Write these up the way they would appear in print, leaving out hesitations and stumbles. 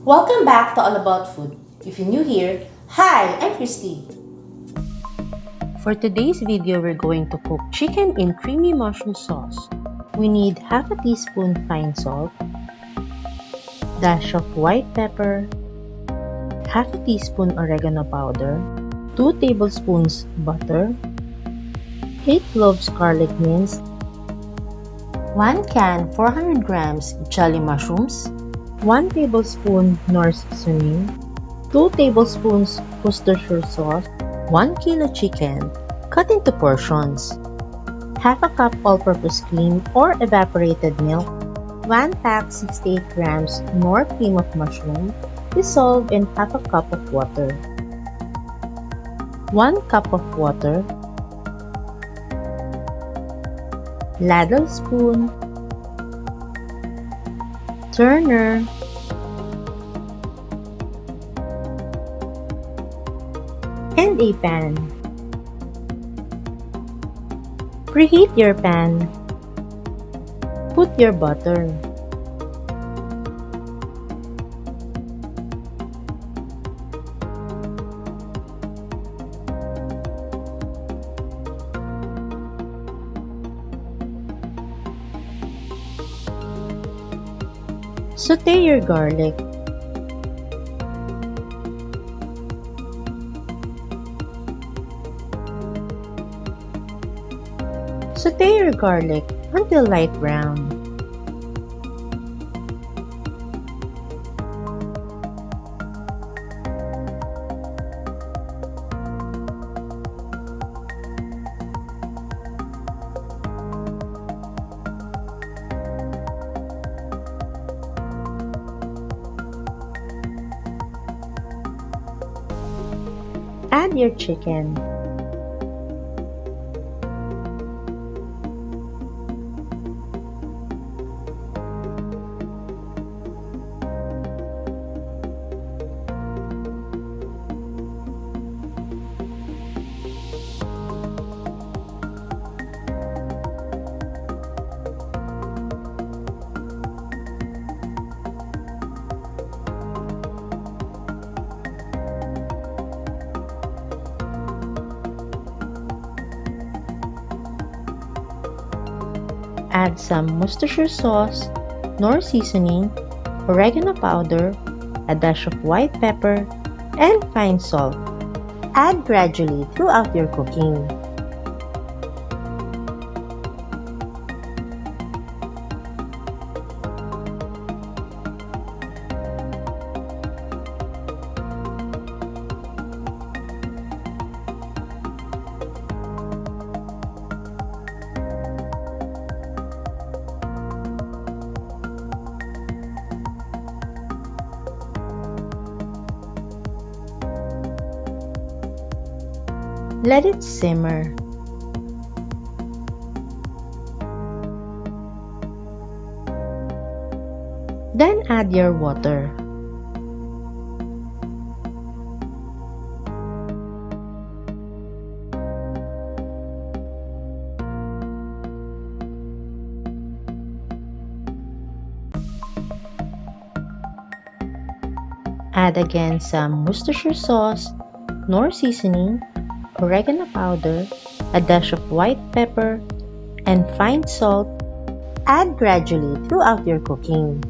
Welcome back to All About Food. If you're new here, hi, I'm Christie. For today's video, we're going to cook chicken in creamy mushroom sauce. We need half a teaspoon fine salt, dash of white pepper, half a teaspoon oregano powder, 2 tablespoons butter, 8 cloves garlic minced, 1 can 400 grams Jollymushrooms, 1 tablespoon Knorr seasoning, 2 tablespoons Worcestershire sauce, 1 kilo chicken, cut into portions, half a cup all-purpose cream or evaporated milk, 1 pack 68 grams Knorr cream of mushroom, dissolved in half a cup of water, 1 cup of water, ladle spoon, turner, and a pan. Preheat your pan. Put your butter. Sauté your garlic. Sauté your garlic until light brown. Add your chicken. Add some Worcestershire sauce, Knorr seasoning, oregano powder, a dash of white pepper, and fine salt. Add gradually throughout your cooking. Let it simmer. Then add your water. Add again some Worcestershire sauce, Knorr seasoning, oregano powder, a dash of white pepper, and fine salt. Add gradually throughout your cooking.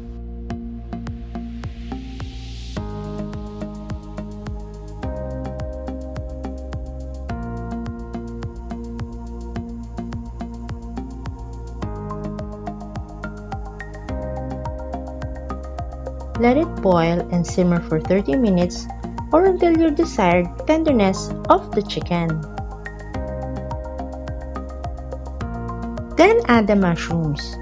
Let it boil and simmer for 30 minutes or until your desired tenderness of the chicken. Then add the mushrooms.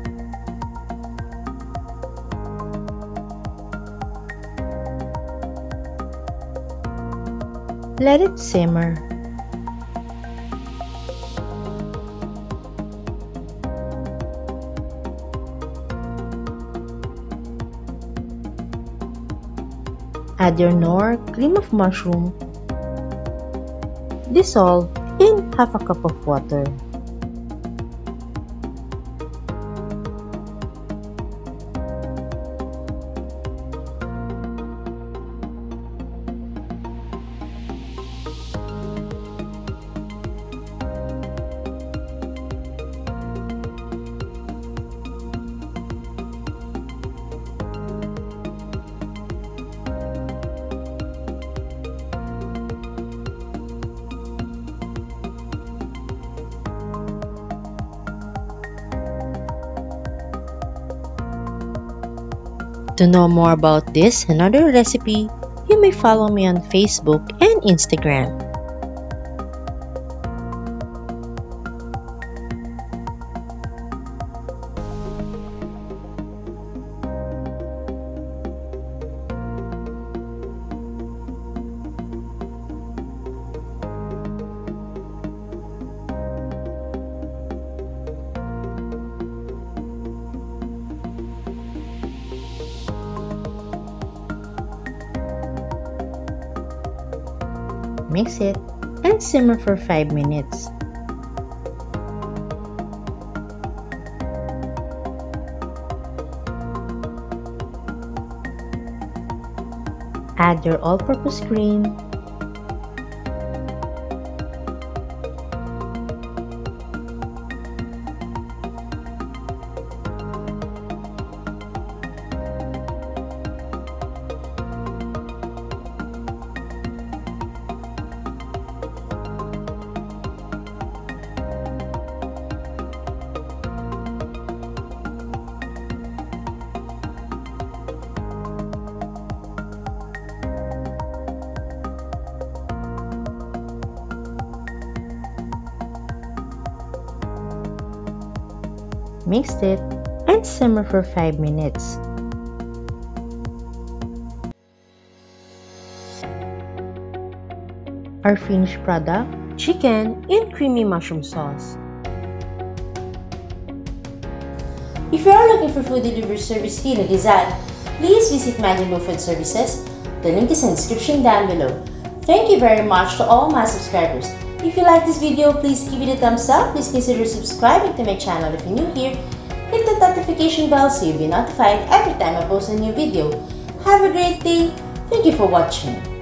Let it simmer. Add your Knorr cream of mushroom, dissolve in half a cup of water. To know more about this and other recipe, you may follow me on Facebook and Instagram. Mix it and simmer for 5 minutes. Add your all-purpose cream, mix it, and simmer for 5 minutes. Our finished product, chicken in creamy mushroom sauce. If you are looking for food delivery service here in Rizal, please visit Magnoliachicken Food Services. The link is in the description down below. Thank you very much to all my subscribers. If you like this video, please give it a thumbs up. Please consider subscribing to my channel if you're new here. Hit the notification bell so you'll be notified every time I post a new video. Have a great day. Thank you for watching.